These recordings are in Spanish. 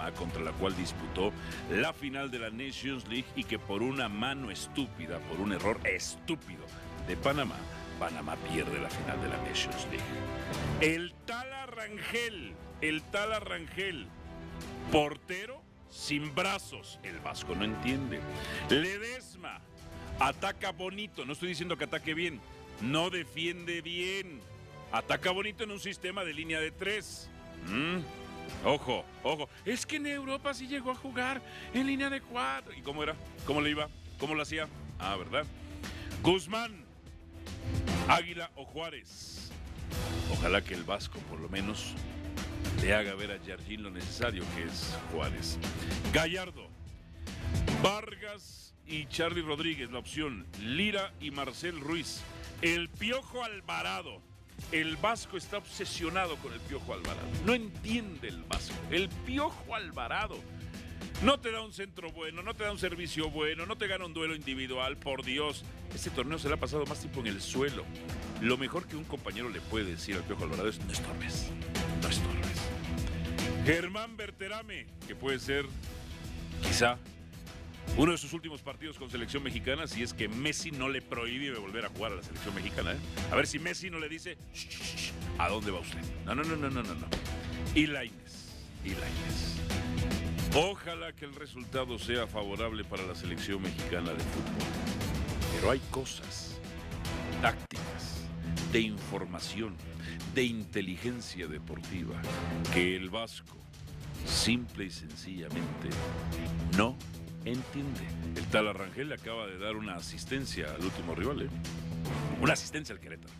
Panamá, contra la cual disputó la final de la Nations League y que por una mano estúpida, por un error estúpido de Panamá pierde la final de la Nations League. El tal Arrangel, portero sin brazos, el Vasco no entiende. Ledesma ataca bonito, no estoy diciendo que ataque bien, no defiende bien. Ataca bonito en un sistema de línea de 3. Ojo. Es que en Europa sí llegó a jugar en línea de 4. ¿Y cómo era? ¿Cómo le iba? ¿Cómo lo hacía? ¿Verdad? Guzmán, Águila o Juárez. Ojalá que el Vasco por lo menos le haga ver a Jardín lo necesario que es Juárez. Gallardo, Vargas y Charly Rodríguez, la opción. Lira y Marcel Ruiz. El Piojo Alvarado. El Vasco está obsesionado con el Piojo Alvarado. No entiende el Vasco. El Piojo Alvarado. No te da un centro bueno, no te da un servicio bueno, no te gana un duelo individual, por Dios. Este torneo se le ha pasado más tiempo en el suelo. Lo mejor que un compañero le puede decir al Piojo Alvarado es: no estorbes, no estorbes. Germán Berterame, que puede ser, quizá, uno de sus últimos partidos con selección mexicana, si es que Messi no le prohíbe volver a jugar a la selección mexicana. A ver si Messi no le dice: shh, ¿a dónde va usted? No. Y Lainez. Ojalá que el resultado sea favorable para la selección mexicana de fútbol. Pero hay cosas tácticas, de información, de inteligencia deportiva que el Vasco simple y sencillamente no entiende. El tal Arrangel le acaba de dar una asistencia al último rival, Una asistencia al Querétaro.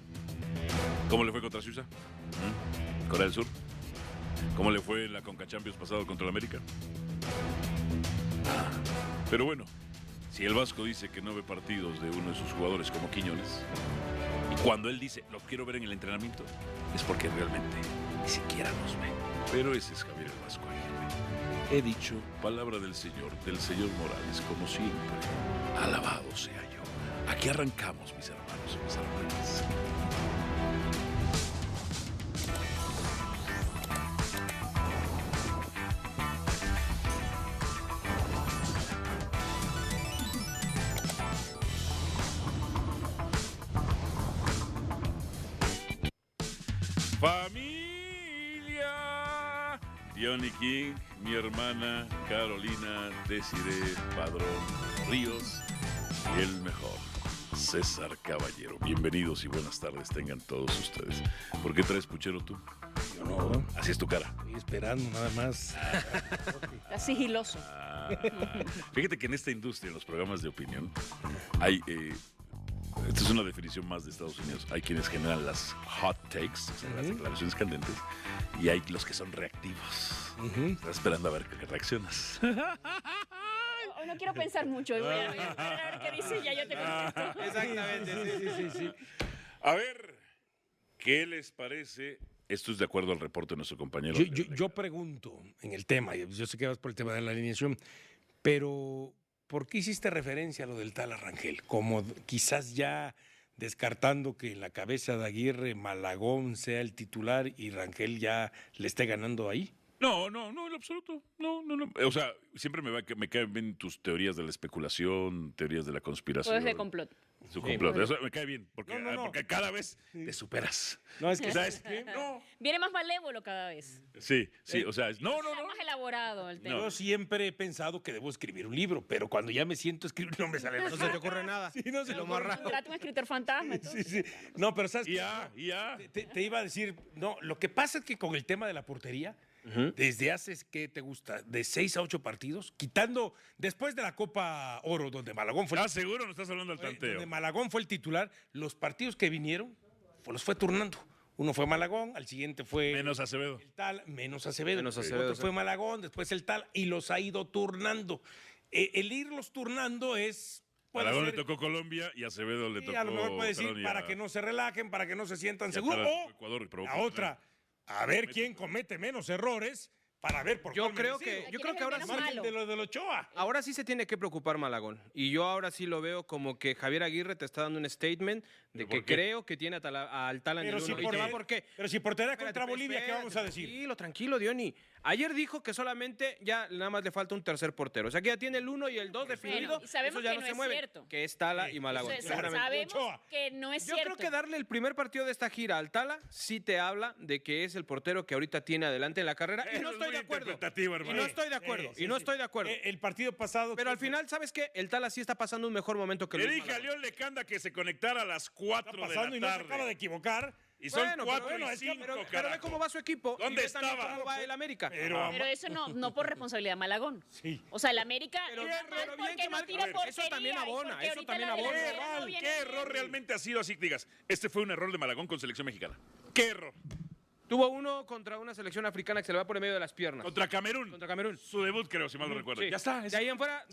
¿Cómo le fue contra Suiza? ¿Corea del Sur? ¿Cómo le fue en la Conca Champions pasado contra el América? Pero bueno, si el Vasco dice que no ve partidos de uno de sus jugadores como Quiñones, y cuando él dice: lo quiero ver en el entrenamiento, es porque realmente ni siquiera nos ve. Pero ese es Javier el Vasco Aguirre. He dicho, palabra del Señor Morales, como siempre. Alabado sea yo. Aquí arrancamos, mis hermanos y mis hermanas. ¡Familia! Diony King, mi hermana Carolina Desiree Padrón Ríos y el mejor, César Caballero. Bienvenidos y buenas tardes tengan todos ustedes. ¿Por qué traes puchero tú? Yo no. Así es tu cara. Estoy esperando nada más. Está sigiloso. Fíjate que en esta industria, en los programas de opinión, hay... esta es una definición más de Estados Unidos. Hay quienes generan las hot takes, o sea, las declaraciones candentes, y hay los que son reactivos. Estás esperando a ver qué reaccionas. Hoy no quiero pensar mucho. Voy a ver qué dice y ya yo te contesto. Exactamente, sí. A ver, ¿qué les parece? Esto es de acuerdo al reporte de nuestro compañero. Yo pregunto en el tema, yo sé que vas por el tema de la alineación, pero ¿por qué hiciste referencia a lo del tal Arrangel? Como quizás ya descartando que en la cabeza de Aguirre Malagón sea el titular y Rangel ya le esté ganando ahí. No, en lo absoluto. No. O sea, siempre me caen bien tus teorías de la especulación, teorías de la conspiración. Todo es de complot. Su complot. Eso me cae bien, porque cada vez te superas. No, es que ¿Sabes qué? No. Viene más malévolo cada vez. Sí, o sea, no. Más elaborado el tema. Yo siempre he pensado que debo escribir un libro, pero cuando ya me siento a escribir no me sale. No se te ocurre nada. Sí, no se lo me más ocurre. raro. Contrata un escritor fantasma. Sí. No, pero ¿sabes? Ya. Te iba a decir, no, lo que pasa es que con el tema de la portería, desde hace, ¿qué te gusta? De 6 a 8 partidos, quitando después de la Copa Oro, donde Malagón fue... Seguro no estás hablando del tanteo. Donde Malagón fue el titular, los partidos que vinieron, los fue turnando. Uno fue Malagón, al siguiente fue... Menos Acevedo. El tal, menos Acevedo. Menos Acevedo, Otro fue Malagón, después el tal, y los ha ido turnando. El irlos turnando es... Malagón le tocó Colombia y Acevedo le tocó... a lo mejor puede decir, Polonia. para que no se relajen, para que no se sientan Y seguros. atrás O Ecuador y provocó. la otra, a ver quién comete menos errores para ver por qué. Yo creo que ahora menos sí, malo? de Ochoa. ahora sí se tiene que preocupar Malagón. Y yo ahora sí lo veo como que Javier Aguirre te está dando un statement de que creo que tiene al tal Pero Angeluno. si ¿Y te va por qué? Pero si portería Espérate, contra Bolivia, ¿qué vamos a decir? Tranquilo, Diony. Ayer dijo que solamente ya nada más le falta un tercer portero. O sea que ya tiene el 1 y el 2 definido. y sabemos eso ya que no no se es mueve. cierto. Que es Tala y Malagón. Entonces, seguramente. sabemos que no es Yo cierto. creo que darle el primer partido de esta gira al Tala sí te habla de que es el portero que ahorita tiene adelante en la carrera. Y Eso no es estoy muy de acuerdo. interpretativo, Y hermano. no estoy de acuerdo. Sí, Y no sí. estoy de acuerdo. El partido pasado. Pero al final, ¿sabes qué? El Tala sí está pasando un mejor momento que Le Luis dije a Malagón. León Lecanda que se conectara a las 4 está de pasando la y no se tarde. acaba de equivocar. Y son Bueno, 4 pero y es que- 5, Pero ve carajo. cómo va su equipo. ¿Dónde y ve también estaba? cómo va el América. Pero, Pero eso no por responsabilidad de Malagón. Sí. O sea, el América Pero está bien, mal pero bien porque que no mal- tira a ver, eso portería también y abona, porque eso ahorita también la abona. delantera no viene ¿Qué bien. error realmente ha sido así que digas? Este fue un error de Malagón con selección mexicana. ¿Qué error? Tuvo uno contra una selección africana que se le va por el medio de las piernas. Contra Camerún. Contra Camerún. Su debut, creo, si mal no recuerdo. Sí. Ya está. De ahí en fuera,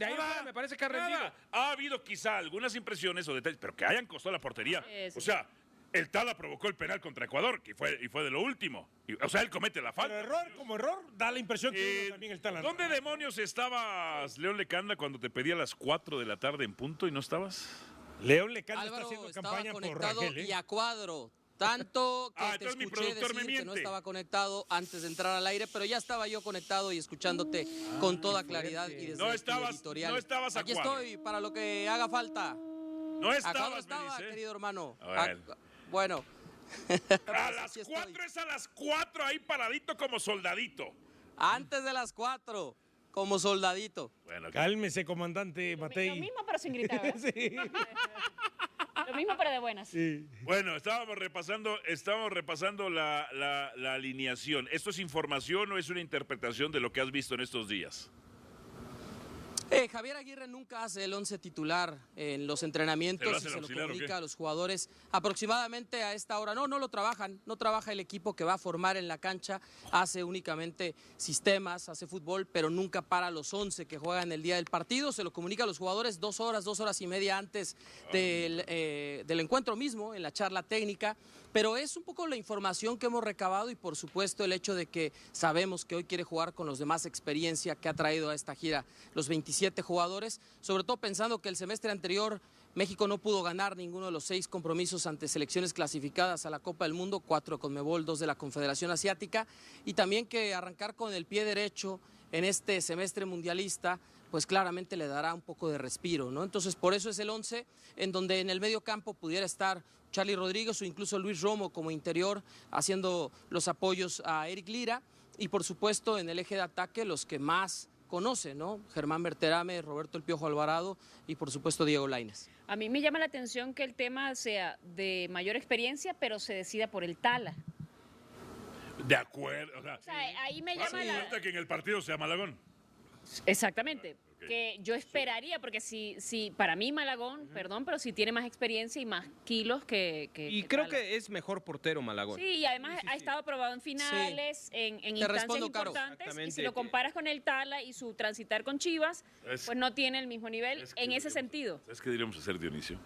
me parece que ha rendido. Nada. Ha habido quizá algunas impresiones o detalles, pero que hayan costado la portería. Sí. O sea, el Tala provocó el penal contra Ecuador, que fue de lo último. O sea, él comete la Pero falta. error, como error, da la impresión que también el talento. ¿Dónde demonios estabas, León Lecanda, cuando te pedí a las 4 de la tarde en punto y no estabas? León Lecanda está Álvaro haciendo estaba campaña por conectado Rangel, ¿eh? y a cuadro. Tanto que te entonces mi escuché productor me decir que no miente. estaba conectado antes de entrar al aire, pero ya estaba yo conectado y escuchándote con toda claridad y desde No tu estabas- editorial. no estabas a Aquí cuadro. estoy para lo que haga falta. No A estabas, cuadro me estaba, dice. querido hermano. Bueno. Bueno. A las Aquí estoy. 4 es a las 4 ahí paradito como soldadito. Antes de las 4, como soldadito. Bueno, Cálmese, comandante Lo Matei. mismo, pero sin gritar. ¿verdad? Sí. Lo mismo, pero de buenas. Sí. Bueno, estábamos repasando la alineación. ¿Esto es información o es una interpretación de lo que has visto en estos días? Javier Aguirre nunca hace el 11 titular en los ¿Se lo entrenamientos hace y el se lo auxiliar o comunica qué? a los jugadores aproximadamente a esta hora. No lo trabajan, no trabaja el equipo que va a formar en la cancha, hace únicamente sistemas, hace fútbol, pero nunca para los 11 que juegan el día del partido. Se lo comunica a los jugadores 2 horas y media antes del encuentro mismo, en la charla técnica. Pero es un poco la información que hemos recabado y por supuesto el hecho de que sabemos que hoy quiere jugar con los de más experiencia que ha traído a esta gira los 27 jugadores, sobre todo pensando que el semestre anterior México no pudo ganar ninguno de los 6 compromisos ante selecciones clasificadas a la Copa del Mundo, 4 de Conmebol, 2 de la Confederación Asiática, y también que arrancar con el pie derecho en este semestre mundialista pues claramente le dará un poco de respiro, ¿no? Entonces por eso es el 11 en donde en el medio campo pudiera estar Charly Rodríguez o incluso Luis Romo como interior haciendo los apoyos a Eric Lira y por supuesto en el eje de ataque los que más conocen, ¿no? Germán Berterame, Roberto El Piojo Alvarado y por supuesto Diego Lainez. A mí me llama la atención que el tema sea de mayor experiencia, pero se decida por el Tala. De acuerdo. O sea, ahí me hace llama la... falta que en el partido sea Malagón. Exactamente. Ok. Que yo esperaría, porque si para mí Malagón, perdón, pero si tiene más experiencia y más kilos que Y que creo Tala. que es mejor portero Malagón. Sí, y además ha estado probado en finales, en instancias respondo, Caro. importantes, y Exactamente. si lo comparas con el Tala y su transitar con Chivas, Es- pues no tiene el mismo nivel es que en ese deberíamos- sentido. ¿Sabes qué deberíamos hacer, Dionisio?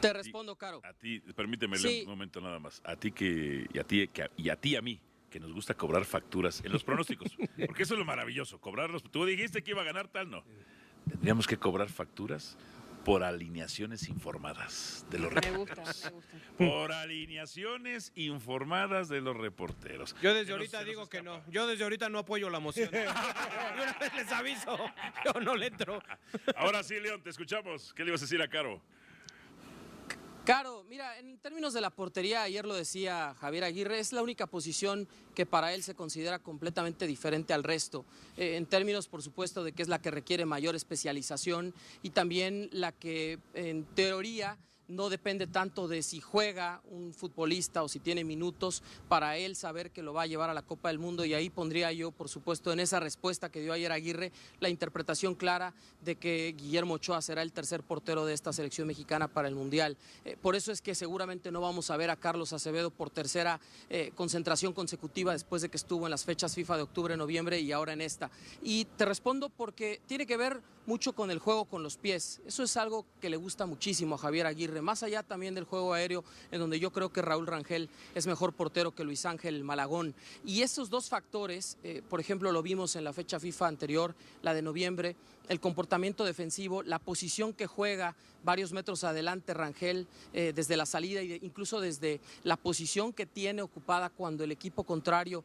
Te respondo, Caro. A ti, permíteme Sí. un momento nada más. A ti y a mí, que nos gusta cobrar facturas en los pronósticos. Porque eso es lo maravilloso, cobrarlos. Tú dijiste que iba a ganar tal, no. Tendríamos que cobrar facturas por alineaciones informadas de los Me reporteros. gusta, me gusta. Por alineaciones informadas de los reporteros. Yo desde Que ahorita se nos digo que escapa. no. Yo desde ahorita no apoyo la moción. De una vez les aviso. Yo no le entro. Ahora sí, León, te escuchamos. ¿Qué le ibas a decir a Caro? Caro, mira, en términos de la portería, ayer lo decía Javier Aguirre, es la única posición que para él se considera completamente diferente al resto. En términos, por supuesto, de que es la que requiere mayor especialización y también la que, en teoría, no depende tanto de si juega un futbolista o si tiene minutos para él saber que lo va a llevar a la Copa del Mundo, y ahí pondría yo, por supuesto, en esa respuesta que dio ayer Aguirre, la interpretación clara de que Guillermo Ochoa será el tercer portero de esta selección mexicana para el Mundial. Por eso es que seguramente no vamos a ver a Carlos Acevedo por tercera concentración consecutiva después de que estuvo en las fechas FIFA de octubre, noviembre y ahora en esta. Y te respondo porque tiene que ver mucho con el juego con los pies. Eso es algo que le gusta muchísimo a Javier Aguirre, más allá también del juego aéreo, en donde yo creo que Raúl Rangel es mejor portero que Luis Ángel Malagón. Y estos dos factores, por ejemplo, lo vimos en la fecha FIFA anterior, la de noviembre, el comportamiento defensivo, la posición que juega varios metros adelante Rangel desde la salida e incluso desde la posición que tiene ocupada cuando el equipo contrario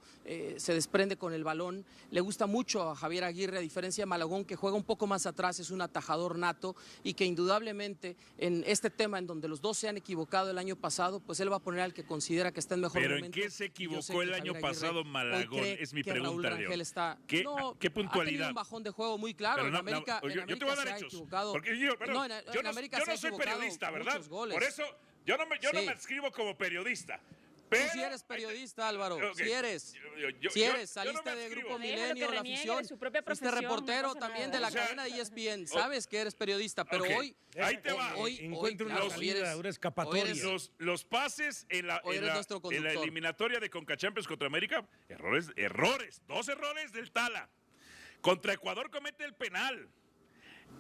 se desprende con el balón. Le gusta mucho a Javier Aguirre, a diferencia de Malagón, que juega un poco más atrás, es un atajador nato y que indudablemente en este tema en donde los dos se han equivocado el año pasado, pues él va a poner al que considera que está en mejor ¿Pero momento. en qué se equivocó el año pasado Malagón? Es mi pregunta, Raúl Rangel León. está, ¿Qué ha puntualidad? tenido un bajón de juego muy claro. Pero En América, en yo te América voy a se dar ha hechos. equivocado. Porque yo no soy periodista, ¿verdad? muchos goles. Por eso yo no me escribo como periodista. Pero, Tú sí eres periodista, Álvaro. Ok. Sí eres. Yo Saliste no me de escribo. Grupo Déjalo que Milenio, la reniegue de afición. su propia Fuiste profesión, reportero no pasa también nada. de la O sea, cadena de ESPN. Sabes que eres periodista, pero Ok. hoy... Ahí te va. Encuentra una claro, salida, una escapatoria. hoy eres- Los pases en la, Hoy en eres la- nuestro en la conductor. eliminatoria de Conca Champions contra América, errores, 2 errores del Tala. Contra Ecuador comete el penal.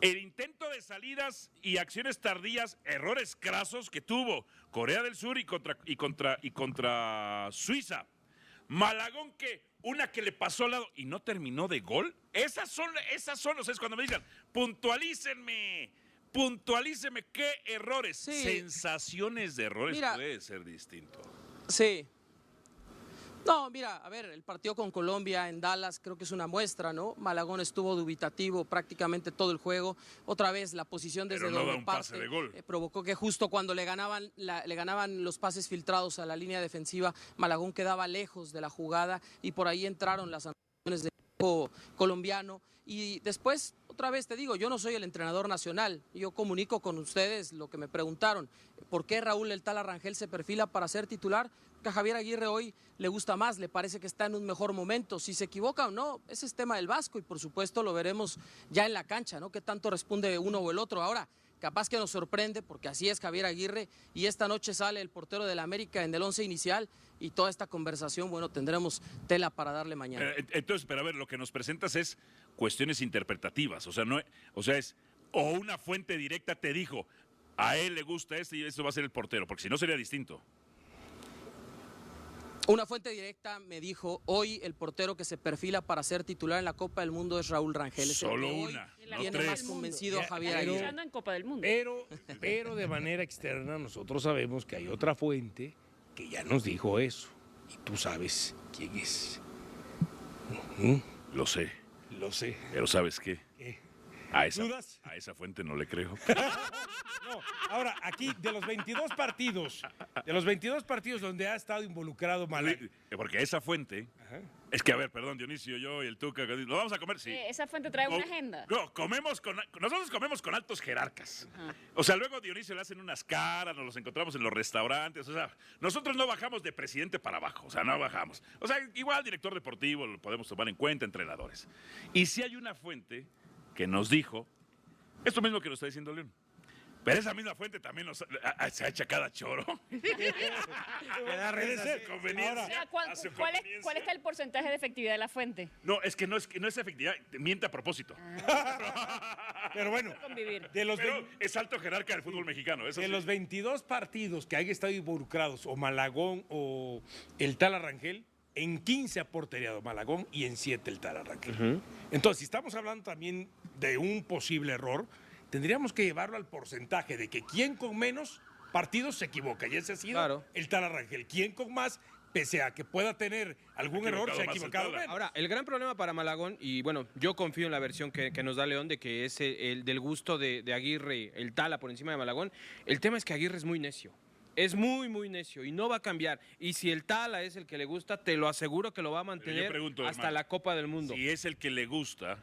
El intento de salidas y acciones tardías, errores crasos que tuvo Corea del Sur y contra Suiza. Malagón una que le pasó al lado y no terminó de gol. Esas son, o sea, es cuando me digan, puntualícenme qué errores. Sí. Sensaciones de errores Mira, puede ser distinto. Sí. No, mira, a ver, el partido con Colombia en Dallas creo que es una muestra, ¿no? Malagón estuvo dubitativo prácticamente todo el juego. Otra vez la posición desde Pero no da doble un pase parte de gol. provocó que justo cuando le ganaban los pases filtrados a la línea defensiva, Malagón quedaba lejos de la jugada y por ahí entraron las anotaciones del equipo colombiano. Y después, otra vez te digo, yo no soy el entrenador nacional. Yo comunico con ustedes lo que me preguntaron. ¿Por qué Raúl el Tala Rangel se perfila para ser titular? Que a Javier Aguirre hoy le gusta más, le parece que está en un mejor momento. Si se equivoca o no, ese es tema del Vasco y por supuesto lo veremos ya en la cancha, ¿no? Qué tanto responde uno o el otro. Ahora, capaz que nos sorprende porque así es Javier Aguirre y esta noche sale el portero del América en el 11 inicial y toda esta conversación, bueno, tendremos tela para darle mañana. Entonces, pero a ver, lo que nos presentas es cuestiones interpretativas. O sea, o una fuente directa te dijo, a él le gusta este y eso va a ser el portero, porque si no sería distinto. Una fuente directa me dijo, hoy el portero que se perfila para ser titular en la Copa del Mundo es Raúl Rangel. Es el Solo que hoy una, no tiene tres. más convencido a Javier Está Aguirre. luchando en Copa del Mundo. Pero de manera externa nosotros sabemos que hay otra fuente que ya nos dijo eso. Y tú sabes quién es. Lo sé, Lo sé. pero ¿sabes qué? ¿Qué? A esa fuente no le creo. No, ahora, aquí, de los 22 partidos donde ha estado involucrado Malagón. Porque esa fuente, es que, a ver, perdón, Dionisio, yo y el Tuca, ¿lo vamos a comer? Sí. Esa fuente trae una O- agenda. No, nosotros comemos con altos jerarcas. O sea, luego a Dionisio le hacen unas caras, nos los encontramos en los restaurantes. O sea, nosotros no bajamos de presidente para abajo. O sea, no bajamos. O sea, igual director deportivo lo podemos tomar en cuenta, entrenadores. Y si hay una fuente que nos dijo esto mismo que lo está diciendo León. Pero esa misma fuente también se ha hecho cada choro. Puede ser. Conveniencia. O sea, A su ¿cuál conveniencia. está el porcentaje de efectividad de la fuente? No, es que no es efectividad, miente a propósito. Pero bueno, Convivir. de los, Pero es alto jerarca del fútbol mexicano. Eso de sí. los 22 partidos que han estado involucrados, o Malagón o el Tala Rangel, en 15 ha porteriado Malagón y en 7 el Tala Rangel. Entonces, si estamos hablando también de un posible error, tendríamos que llevarlo al porcentaje de que quien con menos partidos se equivoca. Y ese ha sido Claro. el Tala Rangel. Quien con más, pese a que pueda tener algún Ha error, se ha equivocado más el equivocado Tala. menos. Ahora, el gran problema para Malagón, y bueno, yo confío en la versión que nos da León de que es el del gusto de Aguirre, el Tala por encima de Malagón, el tema es que Aguirre es muy necio. Es muy, muy necio y no va a cambiar. Y si el Tala es el que le gusta, te lo aseguro que lo va a mantener pregunto, hasta hermano, la Copa del Mundo. Si es el que le gusta,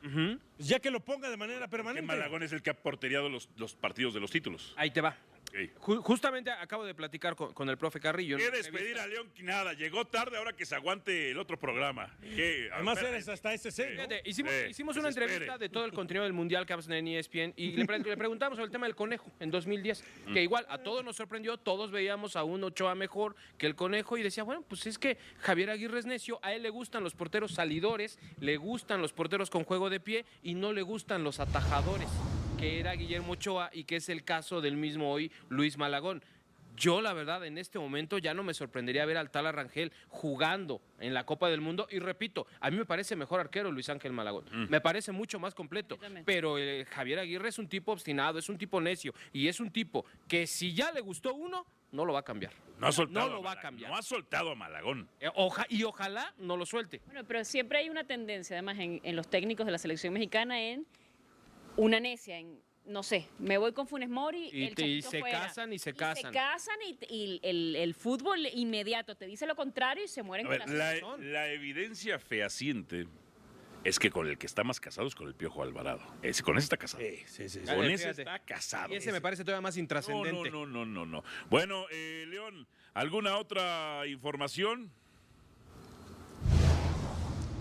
Ya que lo ponga de manera que permanente. Malagón es el que ha porteriado los partidos de los títulos. Ahí te va. Ok. Justamente acabo de platicar con el profe Carrillo. ¿Qué ¿no? despedir a León Nada? Llegó tarde, ahora que se aguante el otro programa. ¿Qué? Además Espera, eres hasta SC, ¿no? Fíjate, Sí, hicimos que una se espere. entrevista de todo el contenido del Mundial que vamos a tener en ESPN y le preguntamos sobre el tema del Conejo en 2010, que igual a todos nos sorprendió, todos veíamos a un Ochoa mejor que el Conejo y decía, bueno, pues es que Javier Aguirre es necio, a él le gustan los porteros salidores, le gustan los porteros con juego de pie y no le gustan los atajadores. que era Guillermo Ochoa y que es el caso del mismo hoy Luis Malagón. Yo, la verdad, en este momento ya no me sorprendería ver al Tala Rangel jugando en la Copa del Mundo. Y repito, a mí me parece mejor arquero Luis Ángel Malagón. Me parece mucho más completo. Pero Javier Aguirre es un tipo obstinado, es un tipo necio. Y es un tipo que si ya le gustó uno, no lo va a cambiar. No ha soltado No lo va a cambiar. No ha soltado a Malagón. Y ojalá no lo suelte. Bueno, pero siempre hay una tendencia, además, en los técnicos de la selección mexicana en una necia, en, no sé, me voy con Funes Mori, Y el Chaquito se fuera. casan y se Y casan. se casan y el fútbol inmediato te dice lo contrario y se mueren A con ver, la selección. la evidencia fehaciente es que con el que está más casado es con el Piojo Alvarado. Con ese está casado. Sí. Con ese Fíjate. está casado. Y ese me parece todavía más intrascendente. No. Bueno, León, ¿alguna otra información?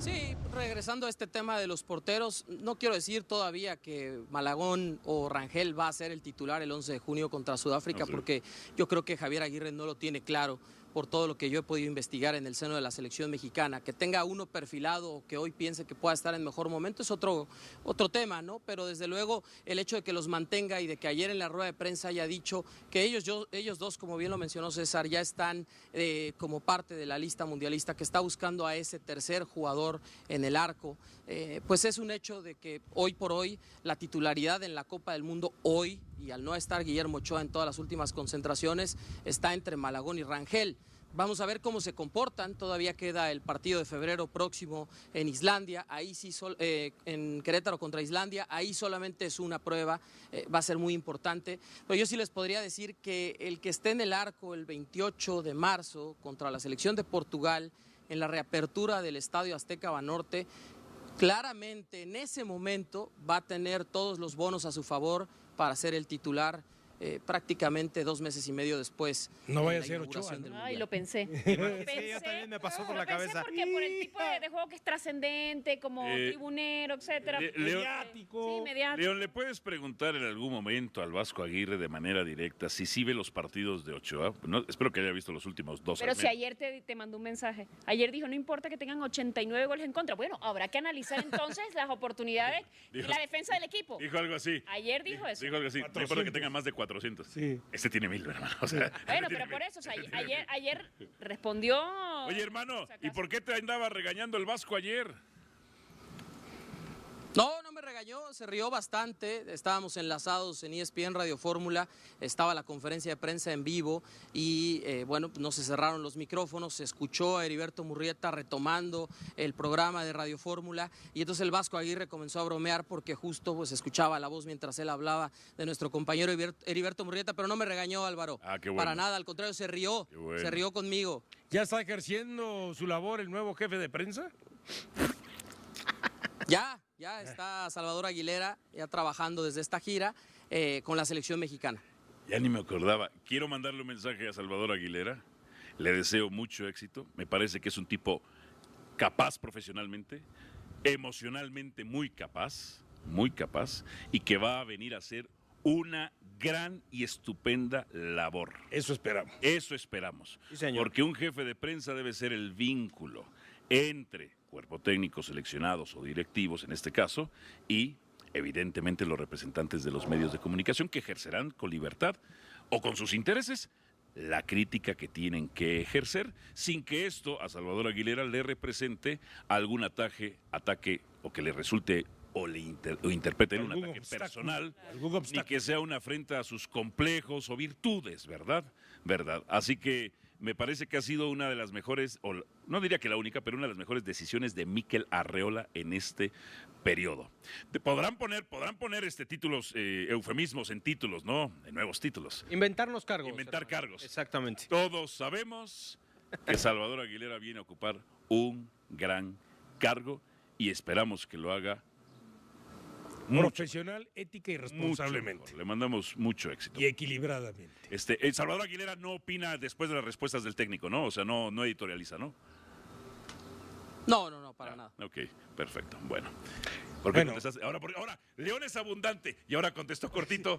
Sí, regresando a este tema de los porteros, no quiero decir todavía que Malagón o Rangel va a ser el titular el 11 de junio contra Sudáfrica, No sé. porque yo creo que Javier Aguirre no lo tiene claro por todo lo que yo he podido investigar en el seno de la selección mexicana. Que tenga uno perfilado o que hoy piense que pueda estar en mejor momento es otro tema, ¿no? Pero desde luego el hecho de que los mantenga y de que ayer en la rueda de prensa haya dicho que ellos dos, como bien lo mencionó César, ya están como parte de la lista mundialista, que está buscando a ese tercer jugador en el arco, pues es un hecho de que hoy por hoy la titularidad en la Copa del Mundo hoy, y al no estar Guillermo Ochoa en todas las últimas concentraciones, está entre Malagón y Rangel. Vamos a ver cómo se comportan. Todavía queda el partido de febrero próximo en Islandia. Ahí sí, en Querétaro contra Islandia. Ahí solamente es una prueba. Va a ser muy importante. Pero yo sí les podría decir que el que esté en el arco el 28 de marzo contra la selección de Portugal en la reapertura del Estadio Azteca Banorte, claramente en ese momento va a tener todos los bonos a su favor para ser el titular prácticamente 2 meses y medio después. No en vaya la a ser inauguración Ochoa, del ¿no? Ay, Mundial. lo pensé. Sí, yo también me pasó por la Lo pensé cabeza. porque por el tipo de juego que es trascendente, como tribunero, etcétera. León- Sí, mediático. León, ¿le puedes preguntar en algún momento al Vasco Aguirre de manera directa si sí ve los partidos de Ochoa? No, espero que haya visto los últimos 2 Pero al si menos. ayer te mandó un mensaje. Ayer dijo, no importa que tengan 89 goles en contra. Bueno, habrá que analizar entonces las oportunidades Dijo- y la defensa del equipo. Dijo algo así. Ayer dijo eso. Dijo algo así. No importa que 400. tenga más de 400. Sí. Este tiene 1000, hermano. O sea, Bueno, este pero tiene por 1000. eso, o sea, ayer respondió... Oye, hermano, si ¿y acaso. por qué te andaba regañando el Vasco ayer? No me regañó, se rió bastante. Estábamos enlazados en ESPN Radio Fórmula, estaba la conferencia de prensa en vivo y bueno, no se cerraron los micrófonos, se escuchó a Heriberto Murrieta retomando el programa de Radio Fórmula y entonces el Vasco Aguirre comenzó a bromear porque justo pues escuchaba la voz mientras él hablaba de nuestro compañero Heriberto Murrieta, pero no me regañó, Álvaro. Ah, qué bueno. Para nada, al contrario, se rió, Qué bueno. se rió conmigo. ¿Ya está ejerciendo su labor el nuevo jefe de prensa? Ya está Salvador Aguilera ya trabajando desde esta gira con la selección mexicana. Ya ni me acordaba. Quiero mandarle un mensaje a Salvador Aguilera. Le deseo mucho éxito. Me parece que es un tipo capaz profesionalmente, emocionalmente muy capaz, y que va a venir a hacer una gran y estupenda labor. Eso esperamos. Eso esperamos. Sí, señor. Porque un jefe de prensa debe ser el vínculo entre cuerpo técnico, seleccionados o directivos en este caso, y evidentemente los representantes de los medios de comunicación que ejercerán con libertad o con sus intereses la crítica que tienen que ejercer sin que esto a Salvador Aguilera le represente algún ataque o que le resulte o interprete en un Algún ataque obstáculo, personal, algún ni obstáculo. que sea una afrenta a sus complejos o virtudes, ¿verdad? Así que me parece que ha sido una de las mejores, o no diría que la única, pero una de las mejores decisiones de Mikel Arreola en este periodo. Podrán poner títulos, eufemismos en títulos, ¿no? En nuevos títulos. Inventarnos cargos. Inventar hermano. cargos. Exactamente. Todos sabemos que Salvador Aguilera viene a ocupar un gran cargo y esperamos que lo haga mucho, Profesional, ética y mucho responsablemente. mejor. Le mandamos mucho éxito. Y equilibradamente. Salvador Aguilera no opina después de las respuestas del técnico, ¿no? O sea, no editorializa, ¿no? No, para nada. Ok, perfecto. Bueno. ¿Por qué Bueno. contestaste? Ahora, León es abundante y ahora contestó cortito.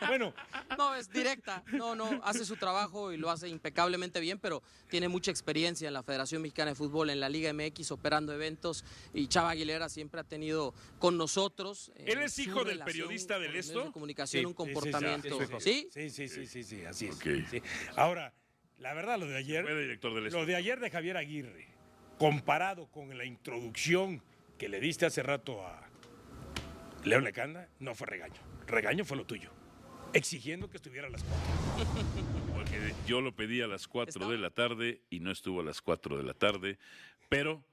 Bueno, No, es directa. No, hace su trabajo y lo hace impecablemente bien, pero tiene mucha experiencia en la Federación Mexicana de Fútbol, en la Liga MX, operando eventos. Y Chava Aguilera siempre ha tenido con nosotros. ¿Él es su hijo del relación periodista con del los medios Esto? de comunicación, Sí, un sí, sí, comportamiento. sí, ¿Sí? sí, así es. Ok. Sí. Ahora, la verdad, lo de ayer, Fue director del Esto. lo de ayer de Javier Aguirre, comparado con la introducción que le diste hace rato a León Lecanda, no fue regaño. Regaño fue lo tuyo, exigiendo que estuviera a las 4. Porque yo lo pedí a las 4 ¿Está? de la tarde y no estuvo a las 4 de la tarde, pero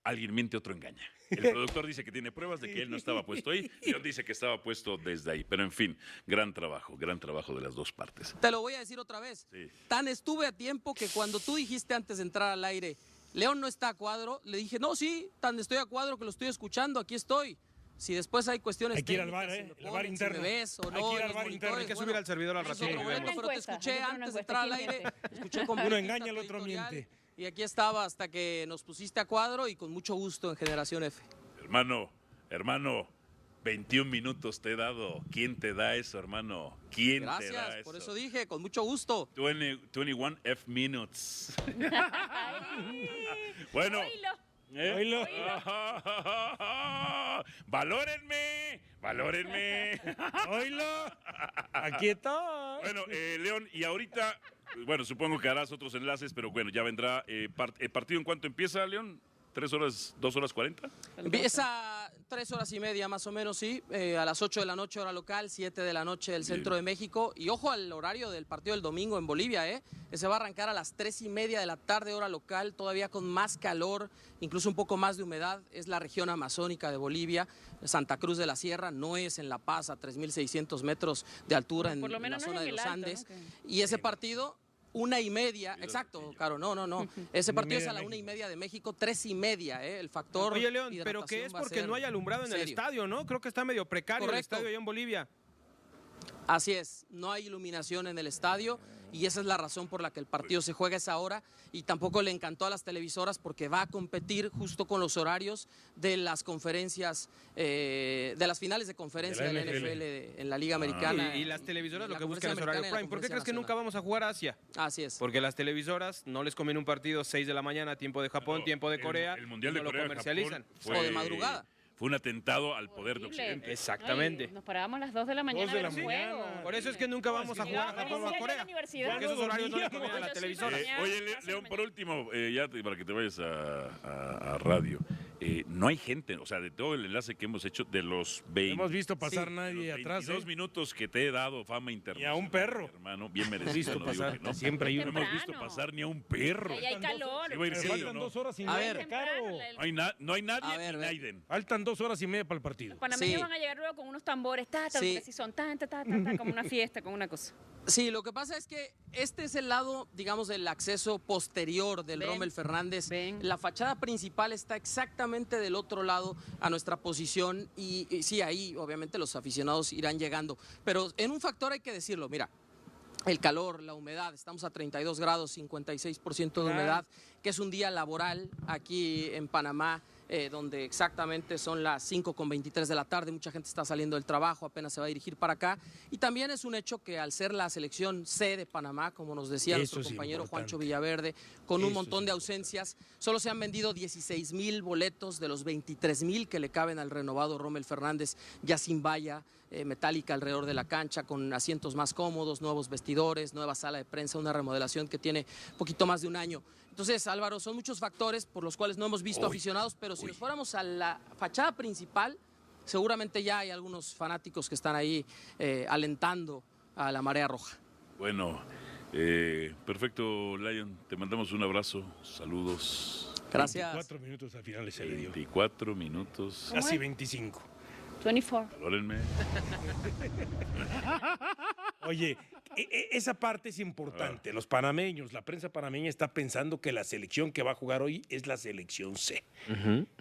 alguien miente, otro engaña. El productor dice que tiene pruebas de que él no estaba puesto ahí, León dice que estaba puesto desde ahí. Pero en fin, gran trabajo de las dos partes. Te lo voy a decir otra vez. Sí. Tan estuve a tiempo que cuando tú dijiste antes de entrar al aire, León no está a cuadro, le dije, no, sí, tan estoy a cuadro que lo estoy escuchando, aquí estoy. Si después hay cuestiones Hay que ir al técnicas, bar, si ¿eh? me El bar ponen, si interno. me ves o Hay no, que ir en al los bar interno. monitores, Hay que bueno, subir al servidor al ese es ratito. otro Hay que boleto, hacer una pero te encuesta, escuché hay que hacer una antes de encuesta. entrar al ¿Quién aire, miente? escuché con Uno mucha engaña, el fiesta otro editorial, miente. y aquí estaba hasta que nos pusiste a cuadro y con mucho gusto en Generación F. Hermano, 21 minutos te he dado. ¿Quién te da eso, hermano? ¿Quién te da Gracias, eso? por eso dije, con mucho gusto. 21 F minutes. Bueno. Oílo. Oílo. Valórenme. Oílo, aquí está. Bueno, León, y ahorita, bueno, supongo que harás otros enlaces, pero bueno, ya vendrá. ¿El partido en cuánto empieza, León? ¿3 horas, 2 horas 40? Empieza 3 horas y media más o menos, sí, a las 8 de la noche hora local, 7 de la noche del centro de México. Y ojo al horario del partido del domingo en Bolivia, que se va a arrancar a las 3:30 de la tarde hora local, todavía con más calor, incluso un poco más de humedad. Es la región amazónica de Bolivia, Santa Cruz de la Sierra, no es en La Paz a 3.600 metros de altura Por lo en la menos no es zona en de el los alto, Andes. ¿no? Y ese partido... 1:30, exacto, claro, no. Ese partido es a la 1:30 de 1:30 de México, 3:30, el factor. Oye, León, pero que hidratación es va a porque ser no hay alumbrado en el serio. estadio, ¿no? Creo que está medio precario el Correcto. estadio allá en Bolivia. Así es, no hay iluminación en el estadio y esa es la razón por la que el partido se juega a esa hora y tampoco le encantó a las televisoras porque va a competir justo con los horarios de las conferencias, de las finales de conferencia De de la la NFL. NFL en la Liga Americana. Y las televisoras y lo la que buscan es conferencia horario americana y la prime. ¿Por qué crees conferencia que nunca nacional. vamos a jugar a Asia? Así es. Porque las televisoras no les conviene un partido 6 de la mañana, tiempo de Japón, tiempo de Corea, El Mundial y de no Corea lo comercializan. O de madrugada. Fue un atentado al poder de Horrible. Occidente. Exactamente. Ay, nos parábamos a las 2 de la mañana 2 de a ver la el juego. mañana. Por eso es que nunca vamos a jugar a Llegábamos Japón o a a la Corea. universidad. Porque esos horarios no le dormíamos. convienen a la Yo sí, televisora. mañana, Oye, clase de León, por mañana. último, para que te vayas a radio, no hay gente, o sea, de todo el enlace que hemos hecho, de los 20, Hemos visto pasar Sí, nadie los atrás. 22 minutos que te he dado fama internacional. Ni a un perro. Hermano, bien Hemos merecido. visto no digo pasar, que no. siempre hay No uno. hemos visto Temprano. pasar ni a un perro. Ahí hay calor. Sí, va a ir Me serio, faltan ¿no? 2 horas y A media, ver. Caro. No hay nadie A ver, ni ve. Naiden. Faltan 2 horas y media para el partido. Los panameños Sí. van a llegar luego con unos tambores, Sí. porque si son como una fiesta, como una cosa. Sí, lo que pasa es que este es el lado, digamos, del acceso posterior del Ven, Rommel Fernández. ven. La fachada principal está exactamente del otro lado a nuestra posición y sí, ahí obviamente los aficionados irán llegando. Pero en un factor hay que decirlo, mira, el calor, la humedad, estamos a 32 grados, 56% de humedad, que es un día laboral aquí en Panamá, donde exactamente son las 5:23 de la tarde, mucha gente está saliendo del trabajo, apenas se va a dirigir para acá. Y también es un hecho que al ser la selección C de Panamá, como nos decía Eso nuestro es compañero importante. Juancho Villaverde, con un Eso montón es de ausencias, solo se han vendido 16,000 boletos de los 23,000 que le caben al renovado Rommel Fernández, ya sin valla metálica alrededor de la cancha, con asientos más cómodos, nuevos vestidores, nueva sala de prensa, una remodelación que tiene poquito más de un año. Entonces, Álvaro, son muchos factores por los cuales no hemos visto aficionados, pero si nos fuéramos a la fachada principal, seguramente ya hay algunos fanáticos que están ahí alentando a la marea roja. Bueno, perfecto, Lion. Te mandamos un abrazo. Saludos. Gracias. 24 minutos al final se le dio. 24 minutos. Casi 25. 24. Valórenme. Oye, esa parte es importante. Los panameños, la prensa panameña está pensando que la selección que va a jugar hoy es la selección C.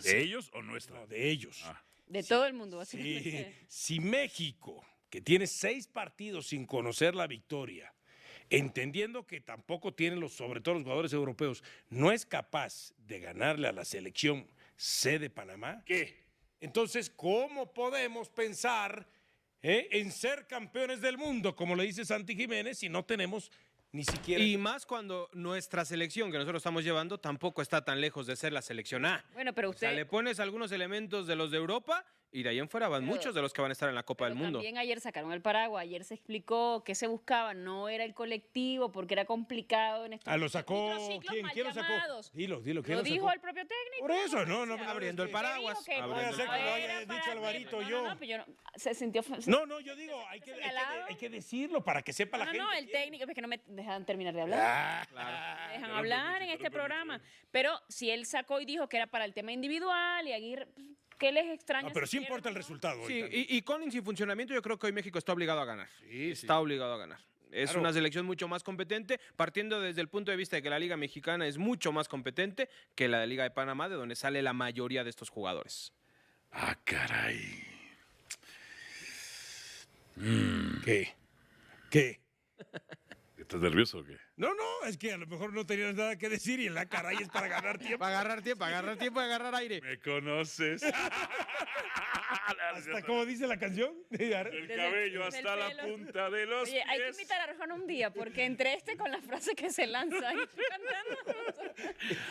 ¿De ellos o nuestra? No, de ellos. Ah. De todo el mundo, Sí, básicamente. si México, que tiene 6 partidos sin conocer la victoria, entendiendo que tampoco tienen sobre todo los jugadores europeos, no es capaz de ganarle a la selección C de Panamá. ¿Qué? Entonces, ¿cómo podemos pensar en ser campeones del mundo, como le dice Santi Jiménez, si no tenemos ni siquiera... Y más cuando nuestra selección que nosotros estamos llevando tampoco está tan lejos de ser la selección A. Bueno, pero O sea, usted... le pones algunos elementos de los de Europa y de ahí en fuera van Pero- muchos de los que van a estar en la Copa del Mundo. También ayer sacaron el paraguas, ayer se explicó qué se buscaba, no era el colectivo porque era complicado en estos Lo sacó, microciclos ¿quién? mal ¿Quién lo sacó? llamados. Dilo, ¿quién Lo lo dijo sacó? el propio técnico. Por eso, no, Abriendo el paraguas, Que abriendo no el Puede ser que lo haya era dicho para Alvarito, que- yo. No, pero yo no, se sintió... No, yo digo, hay señalado. que decirlo para que sepa la No, gente. no, el técnico, es que no me dejan terminar de hablar. Me dejan Te lo hablar permito, en te este lo permito. programa. Pero si él sacó y dijo que era para el tema individual y Aguirre, ¿qué les extraña? No, pero si sí quieren importa o el no? resultado. Sí, ahorita. y con y sin funcionamiento yo creo que hoy México está obligado a ganar. Sí. Está obligado a ganar. Es Claro. una selección mucho más competente, partiendo desde el punto de vista de que la Liga Mexicana es mucho más competente que la de Liga de Panamá, de donde sale la mayoría de estos jugadores. Ah, caray. ¿Qué? ¿Estás nervioso o qué? No, es que a lo mejor no tenías nada que decir y en la caray es para ganar tiempo. Para agarrar tiempo, y agarrar aire. ¿Me conoces? Hasta como dice la canción. Del cabello desde el hasta la pelo. punta de los Oye, hay que pies. invitar a Arjona un día, porque entre con la frase que se lanza y tú cantando.